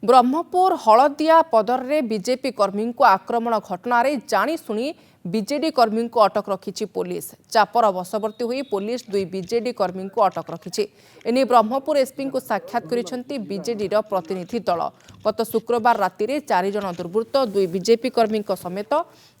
ब्रह्मपुर हलदिया पदर रे बीजेपी कर्मी को आक्रमण घटना रे जाणीशुणी बीजेडी कर्मी को अटक रखी पुलिस। चापर बशवर्ती हुई पुलिस दुई बीजेडी कर्मी को अटक रखी। एने ब्रह्मपुर एसपी को साक्षात करिसेंती बीजेडी प्रतिनिधि दल। गत शुक्रवार राति रे 4 जन दुर्बृत्त दुई बीजेपी कर्मी समेत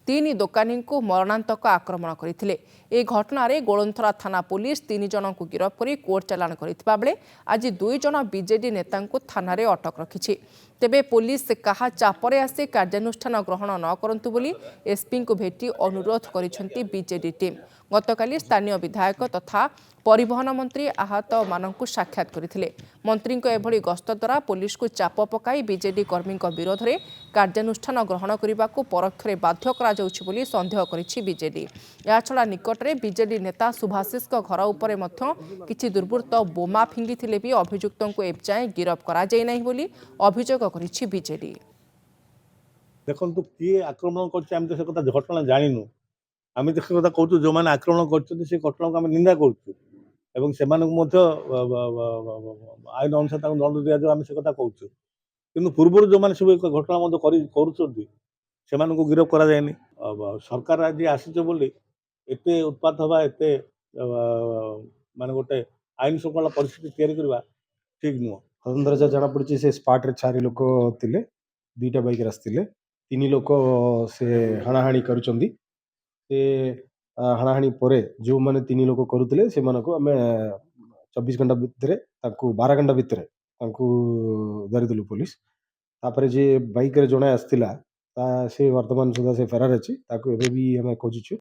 3 दोकानी को मरणांतक आक्रमण करथिले। ए घटना रे गोलंथरा थाना पुलिस 3 जन को गिरफ्त करी कोर्ट चालान करथिबा बेले आज 2 जन बीजेडी नेता को थाना रे अटक रखी। तेबे पुलिस कहा चापरे आसे कार्यानुष्ठान ग्रहण न करंतु बोली एसपी को भेटी अनुरोध करिसेंती बीजेडी टीम। गतकाली स्थानीय विधायक तथा परिवहन मंत्री आहत मानक साक्षात करथिले। मंत्री को एभली गस्त द्वारा पुलिस को चाप पकाई बीजेडी कर्मी विरोध में कार्यानुष्ठान ग्रहण करने को परोक्षरे बाध्य करा जाउछि बोली संदेह करिछि बीजेडी। या छड़ा निकट में बीजेडी नेता सुभाषिष घर उपरे मध्य किछि दुर्बृत्त बोमा फिंगिथिले भी अभियुक्तों को एजाए गिरफ्त करा जाय नाही बोली अभियोग करिछि बीजेडी। देखंतु किए आक्रमण करछि हम तो से कथा घटना जानिनु। आम तो कथा कहूँ जो मैंने आक्रमण कर घटना को आम निंदा करुँ एवं से आईन अनुसार दंड दि जाए आम से कथा कहूँ कि पूर्व जो मैंने सब घटना कर गिरफ्त करा जाए। सरकार आज आसी बोली एते उत्पात हवा एते माने गोटे आईन श्रृंखला परिस्थिति तैयारी करवा ठीक नुह। तदंतर जना पड़ी से स्पाट रे 4 लोक थिले, 2टा बाइक आसते 3 लोक से हाणाहाणी करुचंदी। से हाणाहाणी परे जो माने 3 लोक करुथिले से मानको हमें 24 घंटा भितर 12 घंटा भितर धरिदेलु पुलिस। तापर जे बाइक रे जणे आसतिला से वर्तमान सुधा से फरार अछि ताको एबे भी हमें खोजिछु।